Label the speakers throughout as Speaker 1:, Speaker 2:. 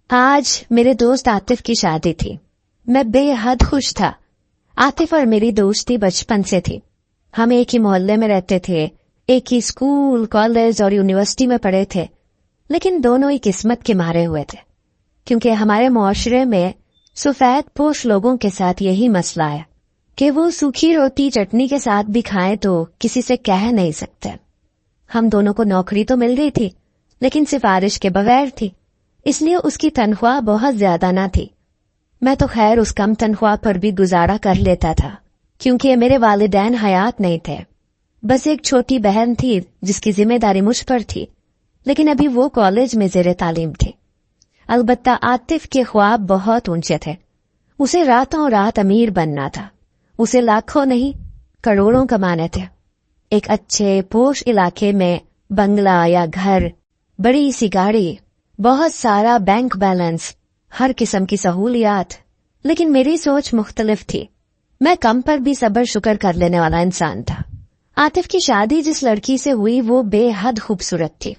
Speaker 1: आज मेरे दोस्त आतिफ की शादी थी। मैं बेहद खुश था। आतिफ और मेरी दोस्ती बचपन से थी। हम एक ही मोहल्ले में रहते थे, एक ही स्कूल, कॉलेज और यूनिवर्सिटी में पढ़े थे, लेकिन दोनों ही किस्मत के मारे हुए थे, क्योंकि हमारे मुआशरे में सफेद पोश लोगों के साथ यही मसला है कि वो सूखी रोटी चटनी के साथ भी खाएं तो किसी से कह नहीं सकते। हम दोनों को नौकरी तो मिल गई थी, लेकिन सिफारिश के बगैर थी, इसलिए उसकी तनख्वाह बहुत ज्यादा न थी। मैं तो खैर उस कम तनख्वाह पर भी गुजारा कर लेता था, क्योंकि मेरे वालिदैन हयात नहीं थे। बस एक छोटी बहन थी जिसकी जिम्मेदारी मुझ पर थी, लेकिन अभी वो कॉलेज में ज़ेरे तालीम थी। अलबत्ता आतिफ के ख्वाब बहुत ऊंचे थे। उसे रातों रात अमीर बनना था। उसे लाखों नहीं, करोड़ों कमाने थे। एक अच्छे पोश इलाके में बंगला या घर, बड़ी सी गाड़ी, बहुत सारा बैंक बैलेंस, हर किस्म की सहूलियात। लेकिन मेरी सोच मुख्तलिफ थी। मैं कम पर भी सब्र शुक्र कर लेने वाला इंसान था। आतिफ की शादी जिस लड़की से हुई वो बेहद खूबसूरत थी,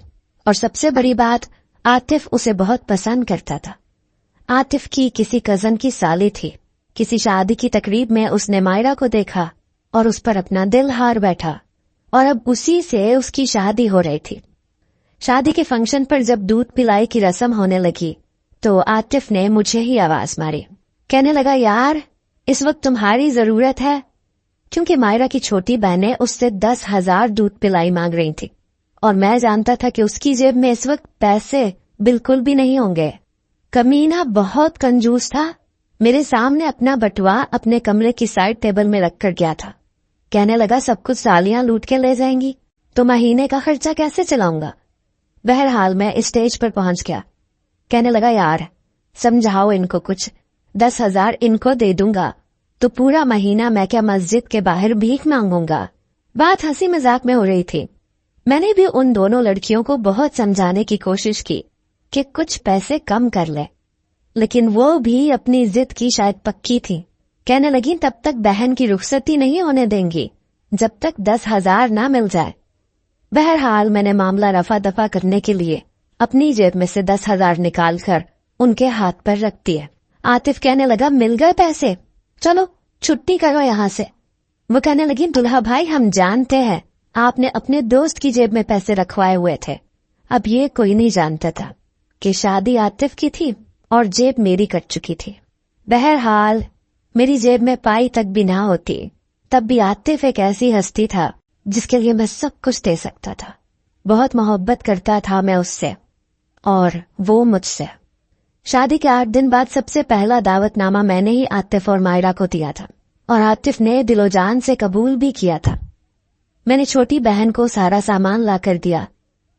Speaker 1: और सबसे बड़ी बात, आतिफ उसे बहुत पसंद करता था। आतिफ की किसी कजन की साली थी। किसी शादी की तकरीब में उसने मायरा को देखा और उस पर अपना दिल हार बैठा, और अब उसी से उसकी शादी हो रही थी। शादी के फंक्शन पर जब दूध पिलाई की रस्म होने लगी तो आतिफ ने मुझे ही आवाज मारी। कहने लगा, यार इस वक्त तुम्हारी जरूरत है, क्योंकि मायरा की छोटी बहनें उससे 10,000 दूध पिलाई मांग रही थी, और मैं जानता था कि उसकी जेब में इस वक्त पैसे बिल्कुल भी नहीं होंगे। कमीना बहुत कंजूस था। मेरे सामने अपना बटुआ अपने कमरे की साइड टेबल में रखकर गया था। कहने लगा, सब कुछ सालियां लूट के ले जाएंगी तो महीने का खर्चा कैसे चलाऊंगा। बहरहाल मैं स्टेज पर पहुंच गया। कहने लगा, यार समझाओ इनको कुछ, 10,000 इनको दे दूंगा तो पूरा महीना मैं क्या मस्जिद के बाहर भीख मांगूंगा। बात हंसी मजाक में हो रही थी। मैंने भी उन दोनों लड़कियों को बहुत समझाने की कोशिश की कि कुछ पैसे कम कर ले, लेकिन वो भी अपनी जिद की शायद पक्की थी। कहने लगी, तब तक बहन की रुखसती नहीं होने देंगी जब तक 10,000 ना मिल जाए। बहरहाल मैंने मामला रफा दफा करने के लिए अपनी जेब में से 10,000 निकालकर उनके हाथ पर रख दिए। आतिफ कहने लगा, मिल गए पैसे, चलो छुट्टी करो यहाँ से। वो कहने लगी, दुल्हा भाई हम जानते हैं आपने अपने दोस्त की जेब में पैसे रखवाए हुए थे। अब ये कोई नहीं जानता था कि शादी आतिफ की थी और जेब मेरी कट चुकी थी। बहरहाल मेरी जेब में पाई तक भी ना होती, तब भी आतिफ एक ऐसी हस्ती था जिसके लिए मैं सब कुछ दे सकता था। बहुत मोहब्बत करता था मैं उससे और वो मुझसे। शादी के 8 दिन बाद सबसे पहला दावतनामा मैंने ही आतिफ और मायरा को दिया था, और आतिफ ने दिलोजान से कबूल भी किया था। मैंने छोटी बहन को सारा सामान ला कर दिया,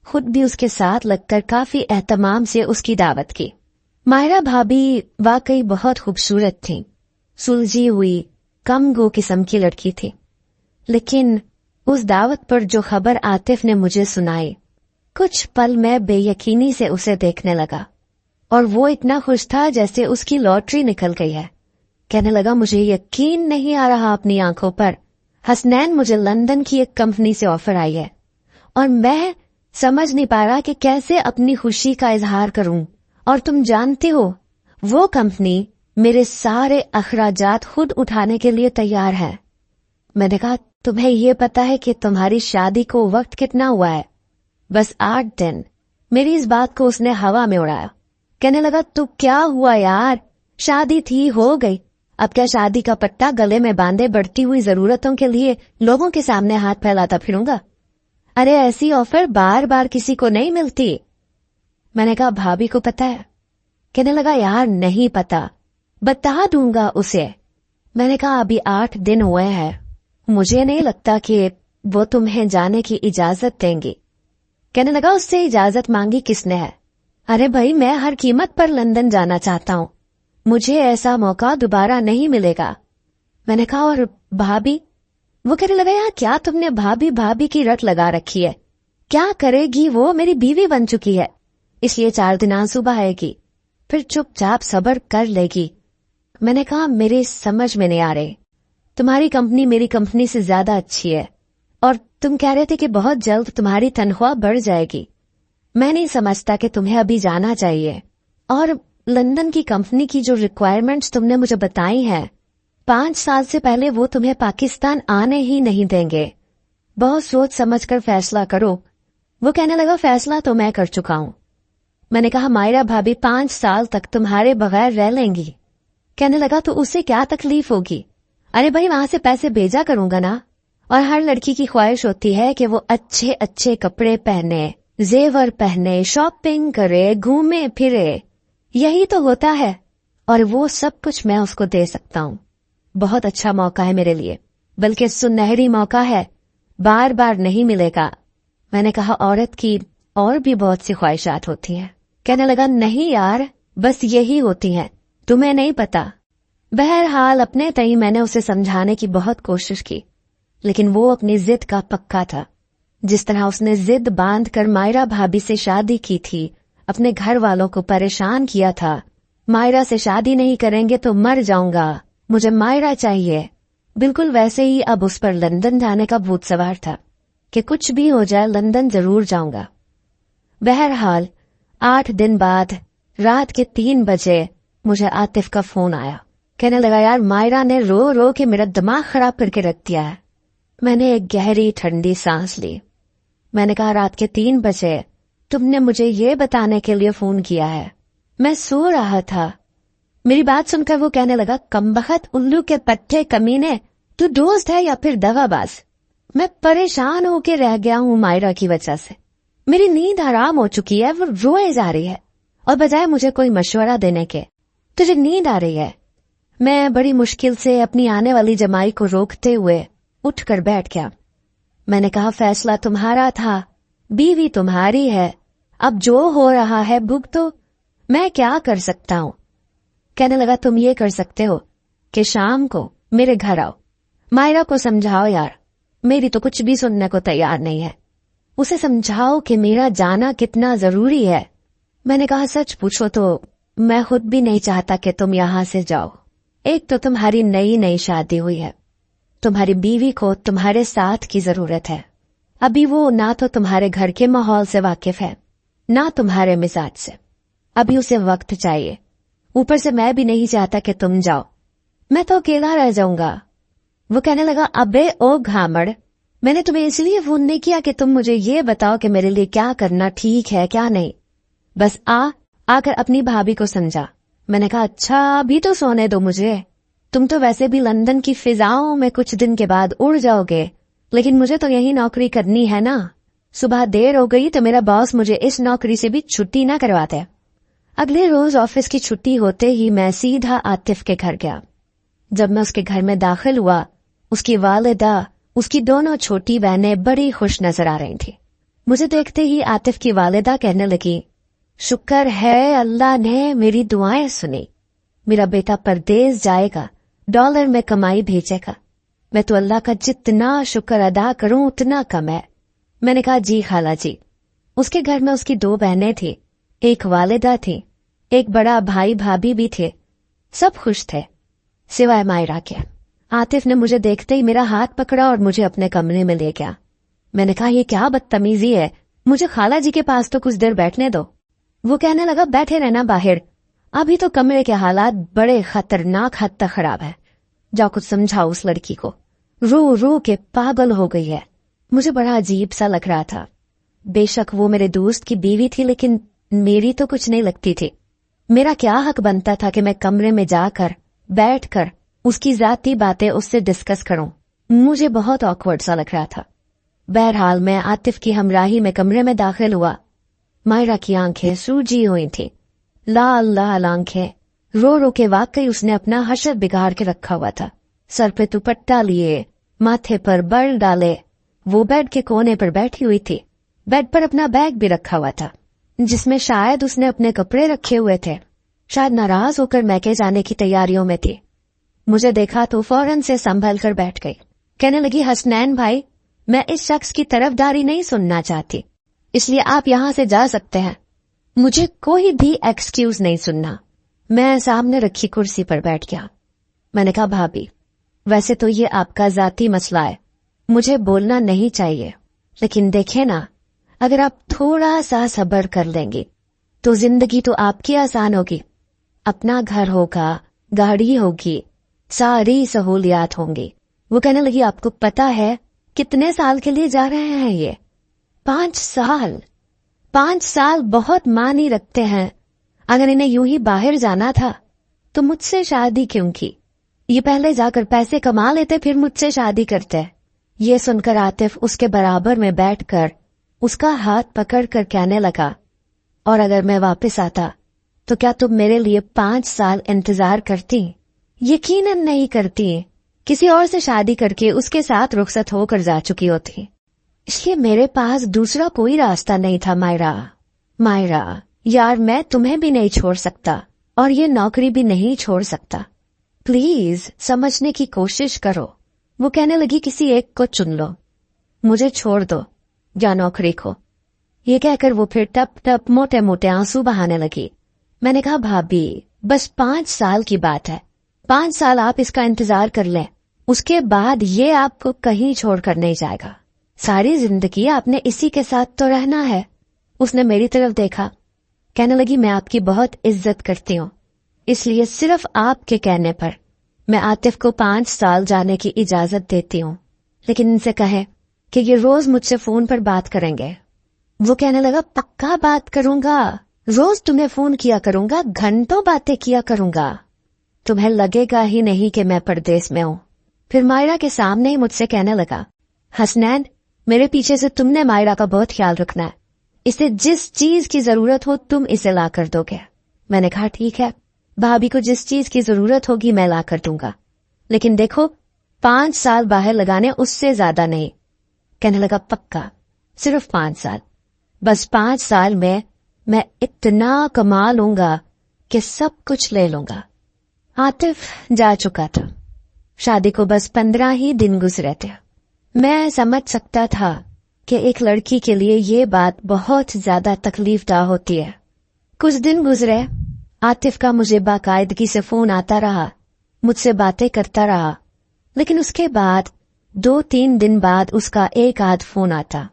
Speaker 1: खुद भी उसके साथ लगकर काफी एहतमाम से उसकी दावत की। मायरा भाभी वाकई बहुत खूबसूरत थी, सुलझी हुई, कम गो किस्म की लड़की थी। लेकिन उस दावत पर जो खबर आतिफ ने मुझे सुनाई, कुछ पल मैं बेयकीनी से उसे देखने लगा, और वो इतना खुश था जैसे उसकी लॉटरी निकल गई है। कहने लगा, मुझे यकीन नहीं आ रहा अपनी आंखों पर, हसनैन मुझे लंदन की एक कंपनी से ऑफर आई है, और मैं समझ नहीं पा रहा कि कैसे अपनी खुशी का इजहार करूं। और तुम जानते हो वो कंपनी मेरे सारे अखराजात खुद उठाने के लिए तैयार है। मैंने कहा, तुम्हें ये पता है कि तुम्हारी शादी को वक्त कितना हुआ है? बस 8 दिन। मेरी इस बात को उसने हवा में उड़ाया। कहने लगा, तू क्या हुआ यार, शादी थी हो गई, अब क्या शादी का पट्टा गले में बांधे बढ़ती हुई जरूरतों के लिए लोगों के सामने हाथ फैलाता फिरूंगा? अरे ऐसी ऑफर बार बार किसी को नहीं मिलती। मैंने कहा, भाभी को पता है? कहने लगा, यार नहीं पता, बता दूंगा उसे। मैंने कहा, अभी 8 दिन हुए हैं, मुझे नहीं लगता कि वो तुम्हें जाने की इजाजत देंगी। कहने लगा, उससे इजाजत मांगी किसने है? अरे भाई, मैं हर कीमत पर लंदन जाना चाहता हूँ, मुझे ऐसा मौका दोबारा नहीं मिलेगा। मैंने कहा, और भाभी? वो कहने लगा, यार क्या तुमने भाभी भाभी की रट लगा रखी है? क्या करेगी वो, मेरी बीवी बन चुकी है, इसलिए 4 दिन आंसू बहाएगी, फिर चुपचाप सब्र कर लेगी। मैंने कहा, मेरे समझ में नहीं आ रहे, तुम्हारी कंपनी मेरी कंपनी से ज्यादा अच्छी है, और तुम कह रहे थे कि बहुत जल्द तुम्हारी तनख्वाह बढ़ जाएगी। मैं नहीं समझता कि तुम्हें अभी जाना चाहिए, और लंदन की कंपनी की जो रिक्वायरमेंट्स तुमने मुझे बताई हैं, 5 साल से पहले वो तुम्हें पाकिस्तान आने ही नहीं देंगे। बहुत सोच समझकर फैसला करो। वो कहने लगा, फैसला तो मैं कर चुका हूं। मैंने कहा, मायरा भाभी 5 साल तक तुम्हारे बगैर रह लेंगी। कहने लगा, तो उससे क्या तकलीफ होगी? अरे भाई, वहां से पैसे भेजा करूंगा ना। और हर लड़की की ख्वाहिश होती है कि वो अच्छे अच्छे कपड़े पहने, जेवर पहने, शॉपिंग करे, घूमे फिरे। यही तो होता है, और वो सब कुछ मैं उसको दे सकता हूं। बहुत अच्छा मौका है मेरे लिए, बल्कि सुनहरी मौका है, बार बार नहीं मिलेगा। मैंने कहा, औरत की और भी बहुत सी ख्वाहिशात होती हैं। कहने लगा, नहीं यार, बस यही होती हैं, तुम्हें नहीं पता। बहरहाल अपने तई मैंने उसे समझाने की बहुत कोशिश की, लेकिन वो अपनी जिद का पक्का था। जिस तरह उसने जिद बांध कर मायरा भाभी से शादी की थी, अपने घर वालों को परेशान किया था, मायरा से शादी नहीं करेंगे तो मर जाऊंगा, मुझे मायरा चाहिए, बिल्कुल वैसे ही अब उस पर लंदन जाने का भूत सवार था कि कुछ भी हो जाए लंदन जरूर जाऊंगा। बहरहाल 8 दिन बाद रात के 3 बजे मुझे आतिफ का फोन आया। कहने लगा, यार मायरा ने रो रो के मेरा दिमाग खराब करके रख दिया है। मैंने एक गहरी ठंडी सांस ली। मैंने कहा, रात के 3 बजे तुमने मुझे ये बताने के लिए फोन किया है? मैं सो रहा था। मेरी बात सुनकर वो कहने लगा, कमबख्त उल्लू के पट्टे कमीने, तू दोस्त है या फिर दगाबाज? मैं परेशान होके रह गया हूं मायरा की वजह से। मेरी नींद हराम हो चुकी है, वो रोए जा रही है, और बजाय मुझे कोई मशवरा देने के तुझे नींद आ रही है। मैं बड़ी मुश्किल से अपनी आने वाली जमाई को रोकते हुए उठकर बैठ गया। मैंने कहा, फैसला तुम्हारा था, बीवी तुम्हारी है, अब जो हो रहा है भुगतो, मैं क्या कर सकता हूं? कहने लगा, तुम ये कर सकते हो कि शाम को मेरे घर आओ, मायरा को समझाओ यार, मेरी तो कुछ भी सुनने को तैयार नहीं है। उसे समझाओ कि मेरा जाना कितना जरूरी है। मैंने कहा, सच पूछो तो मैं खुद भी नहीं चाहता कि तुम यहां से जाओ। एक तो तुम्हारी नई नई शादी हुई है, तुम्हारी बीवी को तुम्हारे साथ की जरूरत है। अभी वो ना तो तुम्हारे घर के माहौल से वाकिफ है, ना तुम्हारे मिजाज से। अभी उसे वक्त चाहिए। ऊपर से मैं भी नहीं चाहता कि तुम जाओ, मैं तो अकेला रह जाऊंगा। वो कहने लगा, अबे ओ घामड़, मैंने तुम्हें इसलिए फोन नहीं किया कि तुम मुझे ये बताओ कि मेरे लिए क्या करना ठीक है क्या नहीं। बस आकर अपनी भाभी को समझा। मैंने कहा, अच्छा अभी तो सोने दो मुझे, तुम तो वैसे भी लंदन की फिजाओं में कुछ दिन के बाद उड़ जाओगे, लेकिन मुझे तो यही नौकरी करनी है ना। सुबह देर हो गई तो मेरा बॉस मुझे इस नौकरी से भी छुट्टी ना करवाते। अगले रोज ऑफिस की छुट्टी होते ही मैं सीधा आतिफ के घर गया। जब मैं उसके घर में दाखिल हुआ, उसकी वालिदा, उसकी दोनों छोटी बहनें बड़ी खुश नजर आ रही थी। मुझे देखते ही आतिफ की वालिदा कहने लगी, शुक्र है अल्लाह ने मेरी दुआएं सुनी, मेरा बेटा परदेस जाएगा, डॉलर में कमाई भेजेगा। मैं तो अल्लाह का जितना शुक्र अदा करूं उतना कम है। मैंने कहा, जी खाला जी। उसके घर में उसकी 2 बहनें थी, एक वालिदा थी, एक बड़ा भाई भाभी भी थे। सब खुश थे सिवाय मायरा के। आतिफ ने मुझे देखते ही मेरा हाथ पकड़ा और मुझे अपने कमरे में ले गया। मैंने कहा, ये क्या बदतमीजी है, मुझे खाला जी के पास तो कुछ देर बैठने दो। वो कहने लगा, बैठे रहना बाहर, अभी तो कमरे के हालात बड़े खतरनाक हद तक खराब है। जाओ कुछ समझाओ उस लड़की को, रो रो के पागल हो गई है। मुझे बड़ा अजीब सा लग रहा था। बेशक वो मेरे दोस्त की बीवी थी, लेकिन मेरी तो कुछ नहीं लगती थी। मेरा क्या हक बनता था कि मैं कमरे में जाकर बैठकर उसकी जाती बातें उससे डिस्कस करूं। मुझे बहुत ऑकवर्ड सा लग रहा था। बहरहाल मैं आतिफ की हमराही में कमरे में दाखिल हुआ। मायरा की आंखें सूजी हुई थी, लाल लाल आंखें। रो रो के वाकई उसने अपना हशर बिगाड़ के रखा हुआ था। सर पे दुपट्टा लिए, माथे पर बल डाले, वो बेड के कोने पर बैठी हुई थी। बेड पर अपना बैग भी रखा हुआ था, जिसमें शायद उसने अपने कपड़े रखे हुए थे। शायद नाराज होकर मैके जाने की तैयारियों में थी। मुझे देखा तो फौरन से संभल कर बैठ गई। कहने लगी, हसनैन भाई, मैं इस शख्स की तरफदारी नहीं सुनना चाहती, इसलिए आप यहां से जा सकते हैं। मुझे कोई भी एक्सक्यूज नहीं सुनना। मैं सामने रखी कुर्सी पर बैठ गया। मैंने कहा, भाभी, वैसे तो ये आपका जाती मसला है, मुझे बोलना नहीं चाहिए, लेकिन देखे ना, अगर आप थोड़ा सा सब्र कर लेंगी तो जिंदगी तो आपकी आसान होगी। अपना घर होगा, गाड़ी होगी, सारी सहूलियात होंगी। वो कहने लगी आपको पता है कितने साल के लिए जा रहे हैं ये? 5 साल। 5 साल बहुत मानी रखते हैं। अगर इन्हें यूं ही बाहर जाना था तो मुझसे शादी क्यों की? ये पहले जाकर पैसे कमा लेते फिर मुझसे शादी करते। ये सुनकर आतिफ उसके बराबर में बैठकर उसका हाथ पकड़कर कहने लगा, और अगर मैं वापस आता तो क्या तुम मेरे लिए 5 साल इंतजार करती? यकीनन नहीं करती। किसी और से शादी करके उसके साथ रुखसत होकर जा चुकी होती। इसलिए मेरे पास दूसरा कोई रास्ता नहीं था मायरा, यार मैं तुम्हें भी नहीं छोड़ सकता और ये नौकरी भी नहीं छोड़ सकता। प्लीज समझने की कोशिश करो। वो कहने लगी किसी एक को चुन लो, मुझे छोड़ दो या नौकरी को। ये कहकर वो फिर टप टप मोटे मोटे आंसू बहाने लगी। मैंने कहा भाभी बस 5 साल की बात है, 5 साल आप इसका इंतजार कर लें, उसके बाद ये आपको कहीं छोड़कर नहीं जाएगा। सारी जिंदगी आपने इसी के साथ तो रहना है। उसने मेरी तरफ देखा, कहने लगी मैं आपकी बहुत इज्जत करती हूँ, इसलिए सिर्फ आपके कहने पर मैं आतिफ को 5 साल जाने की इजाजत देती हूँ, लेकिन इनसे कहे कि ये रोज मुझसे फोन पर बात करेंगे। वो कहने लगा पक्का बात करूंगा, रोज तुम्हें फोन किया करूंगा, घंटों बातें किया करूंगा, तुम्हें लगेगा ही नहीं कि मैं परदेश में हूँ। फिर मायरा के सामने ही मुझसे कहने लगा, हसनैन मेरे पीछे से तुमने मायरा का बहुत ख्याल रखना है, इसे जिस चीज की जरूरत हो तुम इसे ला कर दोगे। मैंने कहा ठीक है, भाभी को जिस चीज की जरूरत होगी मैं ला कर दूंगा, लेकिन देखो 5 साल बाहर लगाने, उससे ज्यादा नहीं। कहने लगा पक्का सिर्फ 5 साल, बस 5 साल में मैं इतना कमा लूंगा कि सब कुछ ले लूंगा। आतिफ जा चुका था, शादी को बस 15 ही दिन गुजरे थे। मैं समझ सकता था कि एक लड़की के लिए ये बात बहुत ज्यादा तकलीफदा होती है। कुछ दिन गुजरे, आतिफ का मुझे बाकायदगी से फोन आता रहा, मुझसे बातें करता रहा, लेकिन उसके बाद 2-3 दिन बाद उसका एक आध फोन आता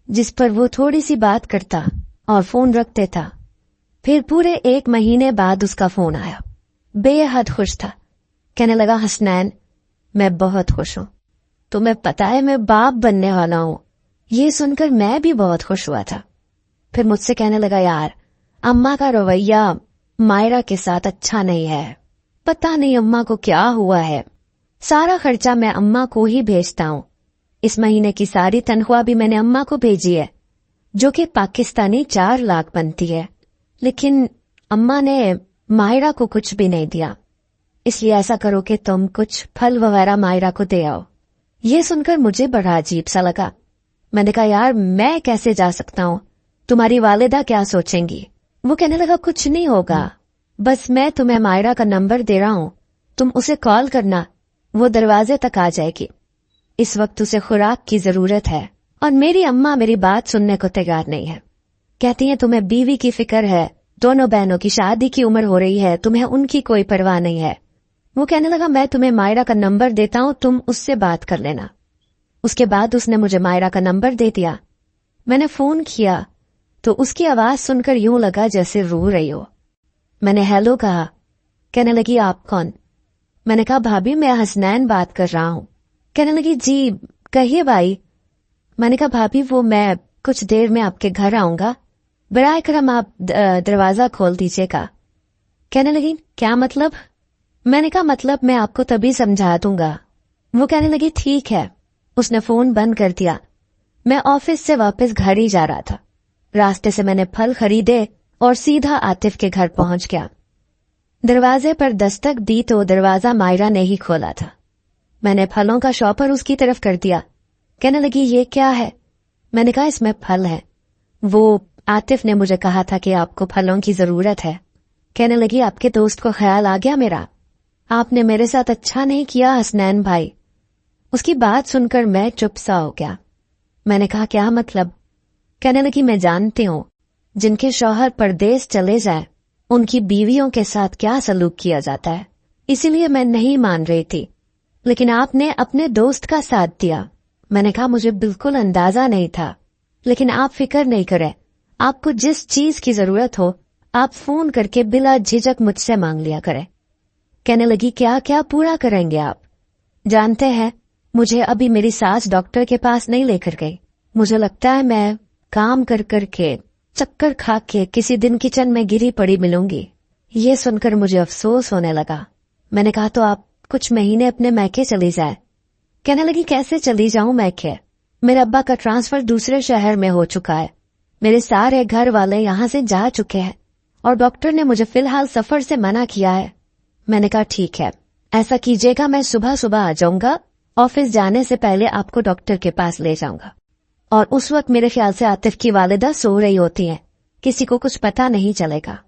Speaker 1: जिस पर वो थोड़ी सी बात करता और फोन रख देता। फिर पूरे 1 महीने बाद उसका फोन आया, बेहद खुश था। कहने लगा हसनैन मैं बहुत खुश हूं, तुम्हें पता है मैं बाप बनने वाला हूं। ये सुनकर मैं भी बहुत खुश हुआ था। फिर मुझसे कहने लगा यार अम्मा का रवैया मायरा के साथ अच्छा नहीं है, पता नहीं अम्मा को क्या हुआ है, सारा खर्चा मैं अम्मा को ही भेजता हूं। इस महीने की सारी तनख्वाह भी मैंने अम्मा को भेजी है, जो कि पाकिस्तानी 4 लाख बनती है, लेकिन अम्मा ने मायरा को कुछ भी नहीं दिया। इसलिए ऐसा करो कि तुम कुछ फल वगैरह मायरा को दे आओ। ये सुनकर मुझे बड़ा अजीब सा लगा। मैंने कहा यार मैं कैसे जा सकता हूँ, तुम्हारी वालिदा क्या सोचेंगी? वो कहने लगा कुछ नहीं होगा, बस मैं तुम्हें मायरा का नंबर दे रहा हूँ, तुम उसे कॉल करना, वो दरवाजे तक आ जाएगी। इस वक्त उसे खुराक की जरूरत है और मेरी अम्मा मेरी बात सुनने को तैयार नहीं है। कहती हैं तुम्हें बीवी की फिक्र है, दोनों बहनों की शादी की उम्र हो रही है, तुम्हें उनकी कोई परवाह नहीं है। वो कहने लगा मैं तुम्हें मायरा का नंबर देता हूँ, तुम उससे बात कर लेना। उसके बाद उसने मुझे मायरा का नंबर दे दिया। मैंने फोन किया तो उसकी आवाज सुनकर यूं लगा जैसे रो रही हो। मैंने हेलो कहा। कहने लगी आप कौन? मैंने कहा भाभी मैं हसनैन बात कर रहा हूं। कहने लगी जी कहिए भाई। मैंने कहा भाभी वो मैं कुछ देर में आपके घर आऊंगा, बराए करम आप दरवाजा खोल दीजिएगा। कहने लगी क्या मतलब? मैंने कहा मतलब मैं आपको तभी समझा दूंगा। वो कहने लगी ठीक है। उसने फोन बंद कर दिया। मैं ऑफिस से वापस घर ही जा रहा था। रास्ते से मैंने फल खरीदे और सीधा आतिफ के घर पहुंच गया। दरवाजे पर दस्तक दी तो दरवाजा मायरा ने ही खोला था। मैंने फलों का शॉपर उसकी तरफ कर दिया। कहने लगी ये क्या है? मैंने कहा इसमें फल है, वो आतिफ ने मुझे कहा था कि आपको फलों की जरूरत है। कहने लगी आपके दोस्त को ख्याल आ गया मेरा, आपने मेरे साथ अच्छा नहीं किया हसनैन भाई। उसकी बात सुनकर मैं चुप सा हो गया। मैंने कहा क्या मतलब? कहने लगी मैं जानती हूं जिनके शौहर परदेश चले जाए उनकी बीवियों के साथ क्या सलूक किया जाता है, इसीलिए मैं नहीं मान रही थी, लेकिन आपने अपने दोस्त का साथ दिया। मैंने कहा मुझे बिल्कुल अंदाजा नहीं था, लेकिन आप फिक्र नहीं करें, आपको जिस चीज की जरूरत हो आप फोन करके बिला झिझक मुझसे मांग लिया करें। कहने लगी, क्या क्या पूरा करेंगे आप? जानते हैं, मुझे अभी मेरी सास डॉक्टर के पास नहीं लेकर गई। मुझे लगता है मैं काम कर कर के चक्कर खा के किसी दिन किचन में गिरी पड़ी मिलूंगी। ये सुनकर मुझे अफसोस होने लगा। मैंने कहा, तो आप कुछ महीने अपने मैके चली जाए। कहने लगी, कैसे चली जाऊं मैके? मेरे अब्बा का ट्रांसफर दूसरे शहर में हो चुका है, मेरे सारे घर वाले यहां से जा चुके हैं और डॉक्टर ने मुझे फिलहाल सफर से मना किया है। मैंने कहा, ठीक है, ऐसा कीजिएगा, मैं सुबह सुबह आ जाऊंगा, ऑफिस जाने से पहले आपको डॉक्टर के पास ले जाऊंगा। और उस वक्त मेरे ख्याल से आतिफ की वालिदा सो रही होती हैं, किसी को कुछ पता नहीं चलेगा।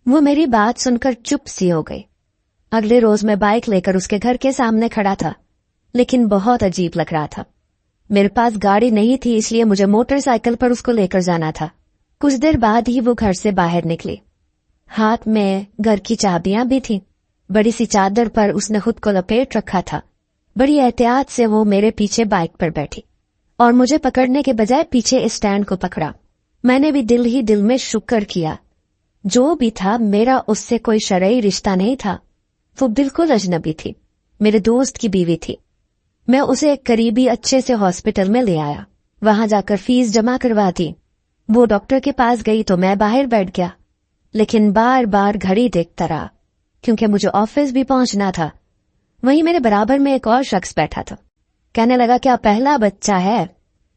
Speaker 1: वो मेरी बात सुनकर चुप सी हो गई। अगले रोज मैं बाइक लेकर उसके घर के सामने खड़ा था, लेकिन बहुत अजीब लग रहा था। मेरे पास गाड़ी नहीं थी, इसलिए मुझे मोटरसाइकिल पर उसको लेकर जाना था। कुछ देर बाद ही वो घर से बाहर निकली। हाथ में घर की चाबियां भी थीं। बड़ी सी चादर पर उसने खुद को लपेट रखा था। बड़ी एहतियात से वो मेरे पीछे बाइक पर बैठी और मुझे पकड़ने के बजाय पीछे स्टैंड को पकड़ा। मैंने भी दिल ही दिल में शुक्र किया। जो भी था, मेरा उससे कोई शरई रिश्ता नहीं था। वो बिल्कुल अजनबी थी, मेरे दोस्त की बीवी थी। मैं उसे एक करीबी अच्छे से हॉस्पिटल में ले आया, वहां जाकर फीस जमा करवा दी। वो डॉक्टर के पास गई तो मैं बाहर बैठ गया, लेकिन बार बार घड़ी देखता रहा क्योंकि मुझे ऑफिस भी पहुंचना था। वहीं मेरे बराबर में एक और शख्स बैठा था। कहने लगा, क्या पहला बच्चा है?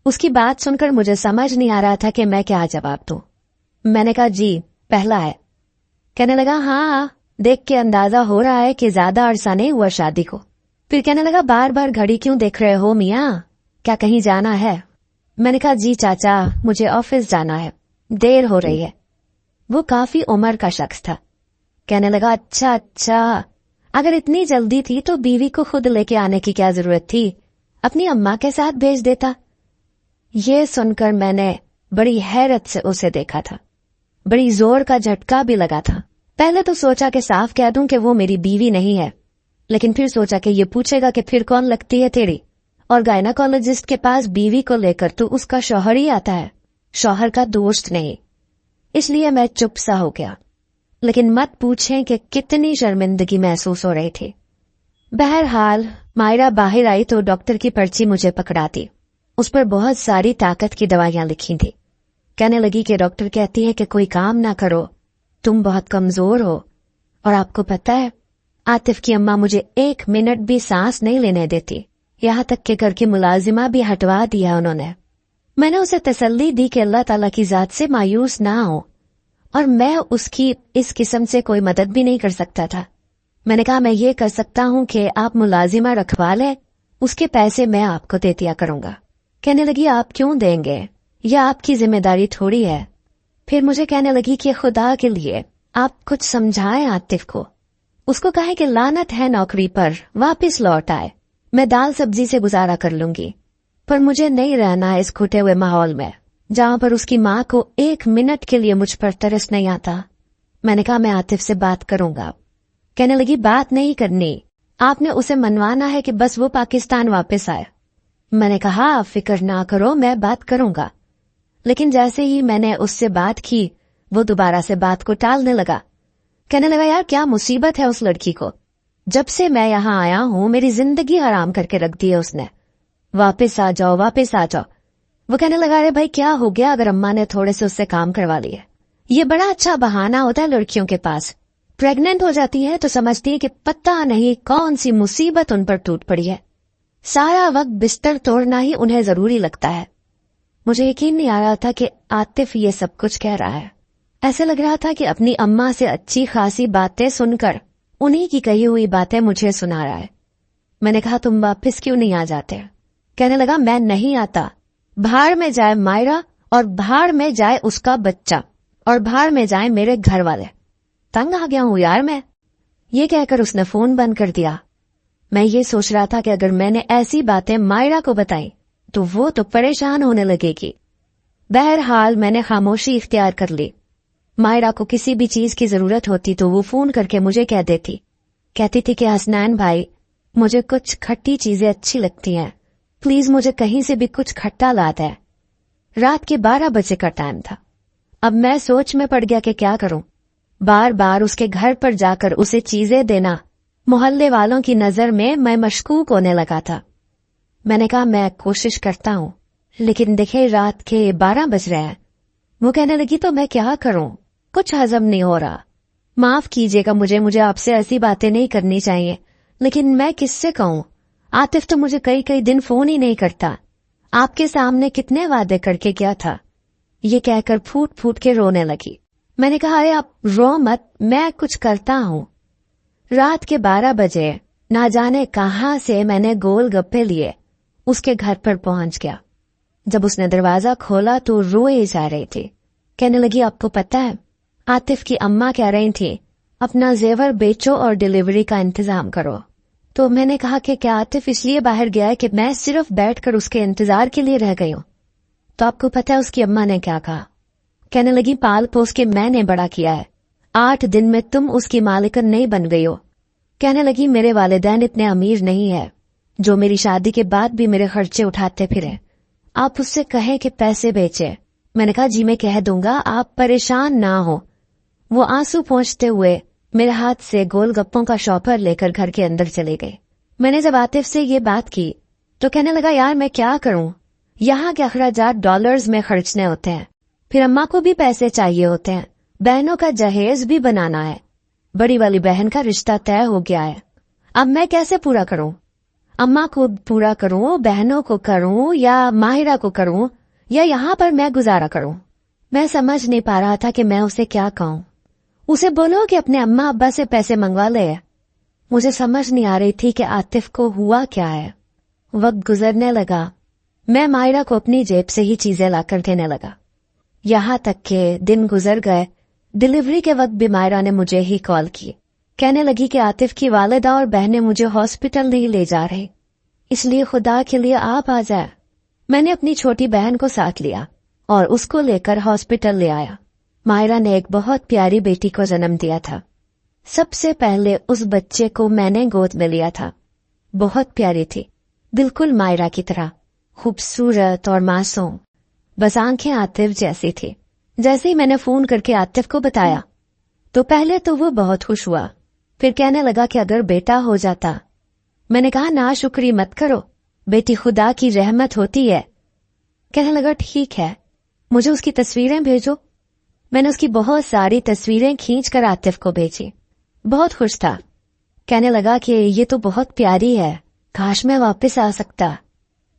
Speaker 1: उसकी बात सुनकर मुझे समझ नहीं आ रहा था कि मैं क्या जवाब दूं। मैंने कहा, जी पहला है। कहने लगा, हाँ, देख के अंदाजा हो रहा है कि ज्यादा अरसा नहीं हुआ शादी को। फिर कहने लगा, बार बार घड़ी क्यों देख रहे हो मियाँ, क्या कहीं जाना है? मैंने कहा, जी चाचा, मुझे ऑफिस जाना है, देर हो रही है। वो काफी उम्र का शख्स था। कहने लगा, अच्छा, अगर इतनी जल्दी थी तो बीवी को खुद लेके आने की क्या जरूरत थी, अपनी अम्मा के साथ भेज देता। ये सुनकर मैंने बड़ी हैरत से उसे देखा था। बड़ी जोर का झटका भी लगा था। पहले तो सोचा कि साफ कह दूं कि वो मेरी बीवी नहीं है, लेकिन फिर सोचा कि ये पूछेगा कि फिर कौन लगती है तेरी, और गायनाकोलॉजिस्ट के पास बीवी को लेकर तो उसका शौहर ही आता है, शौहर का दोस्त नहीं। इसलिए मैं चुप सा हो गया। लेकिन मत पूछें कि कितनी शर्मिंदगी महसूस हो रही थी। बहरहाल मायरा बाहर आई तो डॉक्टर की पर्ची मुझे पकड़ा दी। उस पर बहुत सारी ताकत की दवाइयां लिखी थी। कहने लगी कि डॉक्टर कहती है कि कोई काम ना करो, तुम बहुत कमजोर हो, और आपको पता है आतिफ की अम्मा मुझे 1 मिनट भी सांस नहीं लेने देती, यहाँ तक कि घर की मुलाजिमा भी हटवा दिया उन्होंने। मैंने उसे तसल्ली दी कि अल्लाह ताला की जात से मायूस ना हो, और मैं उसकी इस किस्म से कोई मदद भी नहीं कर सकता था। मैंने कहा, मैं ये कर सकता हूं कि आप मुलाजिमा रखवा लें, उसके पैसे मैं आपको दे दिया करूंगा। कहने लगी, आप क्यों देंगे, यह आपकी जिम्मेदारी थोड़ी है। फिर मुझे कहने लगी कि खुदा के लिए आप कुछ समझाएं आतिफ को, उसको कहे कि लानत है नौकरी पर, वापस लौट आए, मैं दाल सब्जी से गुजारा कर लूंगी, पर मुझे नहीं रहना इस घुटे हुए माहौल में जहां पर उसकी माँ को 1 मिनट के लिए मुझ पर तरस नहीं आता। मैंने कहा, मैं आतिफ से बात करूंगा। कहने लगी, बात नहीं करनी, आपने उसे मनवाना है कि बस वो पाकिस्तान वापस आए। मैंने कहा, आप फिक्र ना करो, मैं बात करूंगा। लेकिन जैसे ही मैंने उससे बात की, वो दोबारा से बात को टालने लगा। कहने लगा, यार क्या मुसीबत है उस लड़की को, जब से मैं यहाँ आया हूं मेरी जिंदगी हराम करके रख दी है उसने, वापस आ जाओ, वापस आ जाओ। वो कहने लगा, अरे भाई क्या हो गया अगर अम्मा ने थोड़े से उससे काम करवा लिए, ये बड़ा अच्छा बहाना होता है लड़कियों के पास। प्रेग्नेंट हो जाती है तो समझती है कि पता नहीं कौन सी मुसीबत उन पर टूट पड़ी है, सारा वक्त बिस्तर तोड़ना ही उन्हें जरूरी लगता है। मुझे यकीन नहीं आ रहा था कि आतिफ ये सब कुछ कह रहा है। ऐसे लग रहा था कि अपनी अम्मा से अच्छी खासी बातें सुनकर उन्हीं की कही हुई बातें मुझे सुना रहा है। मैंने कहा, तुम वापस क्यों नहीं आ जाते? कहने लगा, मैं नहीं आता, भाड़ में जाए मायरा, और भाड़ में जाए उसका बच्चा, और भाड़ में जाए मेरे घर वाले, तंग आ गया हूं यार मैं। ये कहकर उसने फोन बंद कर दिया। मैं ये सोच रहा था कि अगर मैंने ऐसी बातें मायरा को बताई तो वो तो परेशान होने लगेगी। बहरहाल मैंने खामोशी इख्तियार कर ली। मायरा को किसी भी चीज की जरूरत होती तो वो फोन करके मुझे कह देती। कहती थी कि हसनैन भाई, मुझे कुछ खट्टी चीजें अच्छी लगती हैं, प्लीज मुझे कहीं से भी कुछ खट्टा ला दे। रात के 12 बजे का टाइम था। अब मैं सोच में पड़ गया कि क्या करूं। बार बार उसके घर पर जाकर उसे चीजें देना मोहल्ले वालों की नजर में मैं मशकूक होने लगा था। मैंने कहा मैं कोशिश करता हूं, लेकिन देखे रात के 12 बज रहे हैं। वो कहने लगी तो मैं क्या करूं, कुछ हजम नहीं हो रहा। माफ कीजिएगा, मुझे आपसे ऐसी बातें नहीं करनी चाहिए, लेकिन मैं किससे कहूं? आतिफ तो मुझे कई कई दिन फोन ही नहीं करता। आपके सामने कितने वादे करके क्या था। ये कहकर फूट फूट के रोने लगी। मैंने कहा अरे आप रो मत, मैं कुछ करता हूं। रात के 12 बजे ना जाने कहां से मैंने गोल गप्पे लिए उसके घर पर पहुंच गया। जब उसने दरवाजा खोला तो रोए जा रही थी। कहने लगी आपको पता है, आतिफ की अम्मा कह रही थी अपना जेवर बेचो और डिलीवरी का इंतजाम करो। तो मैंने कहा कि क्या आतिफ इसलिए बाहर गया है कि मैं सिर्फ बैठकर उसके इंतजार के लिए रह गई हूं? तो आपको पता है उसकी अम्मा ने क्या कहा? कहने लगी पाल पोस के मैंने बड़ा किया है, 8 दिन में तुम उसकी मालिकन नहीं बन गई हो। कहने लगी मेरे वालिदैन इतने अमीर नहीं है जो मेरी शादी के बाद भी मेरे खर्चे उठाते फिरे। आप उससे कहें कि पैसे बेचे। मैंने कहा जी मैं कह दूंगा, आप परेशान ना हो। वो आंसू पोंछते हुए मेरे हाथ से गोलगप्पों का शॉपर लेकर घर के अंदर चले गए। मैंने जब आतिफ से ये बात की तो कहने लगा यार मैं क्या करूं, यहाँ के अखराजात डॉलर्स में खर्चने होते हैं, फिर अम्मा को भी पैसे चाहिए होते हैं, बहनों का जहेज भी बनाना है, बड़ी वाली बहन का रिश्ता तय हो गया है, अब मैं कैसे पूरा करूं? अम्मा को पूरा करूं, बहनों को करूं, या माहिरा को करूं, या यहाँ पर मैं गुजारा करूं? मैं समझ नहीं पा रहा था कि मैं उसे क्या कहूं। उसे बोलो कि अपने अम्मा अब्बा से पैसे मंगवा ले। मुझे समझ नहीं आ रही थी कि आतिफ को हुआ क्या है। वक्त गुजरने लगा, मैं मायरा को अपनी जेब से ही चीजें लाकर देने लगा। यहाँ तक के दिन गुजर गए। डिलीवरी के वक्त भी मायरा ने मुझे ही कॉल की। कहने लगी कि आतिफ की वालिदा और बहनें मुझे हॉस्पिटल नहीं ले जा रहे, इसलिए खुदा के लिए आप आ जाए। मैंने अपनी छोटी बहन को साथ लिया और उसको लेकर हॉस्पिटल ले आया। मायरा ने एक बहुत प्यारी बेटी को जन्म दिया था। सबसे पहले उस बच्चे को मैंने गोद में लिया था। बहुत प्यारी थी, बिल्कुल मायरा की तरह, खूबसूरत और मासूम, बस आंखें आतिफ जैसी थी। जैसे ही मैंने फोन करके आतिफ को बताया तो पहले तो वो बहुत खुश हुआ, फिर कहने लगा कि अगर बेटा हो जाता। मैंने कहा ना शुक्री मत करो, बेटी खुदा की रहमत होती है। कहने लगा ठीक है, मुझे उसकी तस्वीरें भेजो। मैंने उसकी बहुत सारी तस्वीरें खींचकर आतिफ को भेजी। बहुत खुश था। कहने लगा कि ये तो बहुत प्यारी है, काश मैं वापस आ सकता।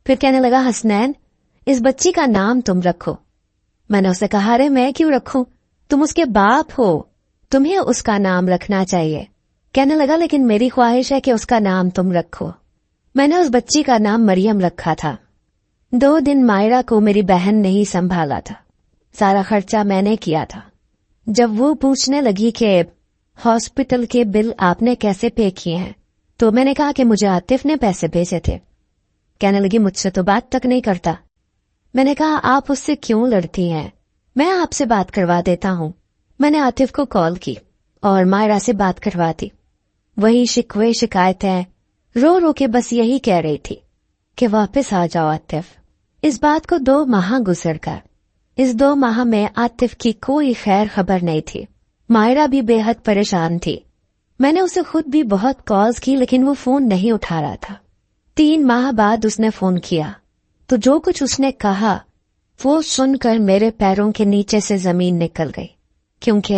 Speaker 1: फिर कहने लगा हसनैन इस बच्ची का नाम तुम रखो। मैंने उसे कहा अरे मैं क्यों रखूं, तुम उसके बाप हो, तुम्हें उसका नाम रखना चाहिए। कहने लगा लेकिन मेरी ख्वाहिश है कि उसका नाम तुम रखो। मैंने उस बच्ची का नाम मरियम रखा था। 2 दिन मायरा को मेरी बहन ने ही संभाला था, सारा खर्चा मैंने किया था। जब वो पूछने लगी कि हॉस्पिटल के बिल आपने कैसे पे किए हैं, तो मैंने कहा कि मुझे आतिफ ने पैसे भेजे थे। कहने लगी मुझसे तो बात तक नहीं करता। मैंने कहा आप उससे क्यों लड़ती हैं, मैं आपसे बात करवा देता हूं। मैंने आतिफ को कॉल की और मायरा से बात करवा दी। वही शिकवे शिकायतें, रो रो के बस यही कह रही थी कि वापस आ जाओ आतिफ। इस बात को 2 माह गुजर गए। इस 2 माह में आतिफ की कोई खैर खबर नहीं थी। मायरा भी बेहद परेशान थी। मैंने उसे खुद भी बहुत कॉल्स की, लेकिन वो फोन नहीं उठा रहा था। 3 माह बाद उसने फोन किया तो जो कुछ उसने कहा वो सुनकर मेरे पैरों के नीचे से जमीन निकल गई, क्योंकि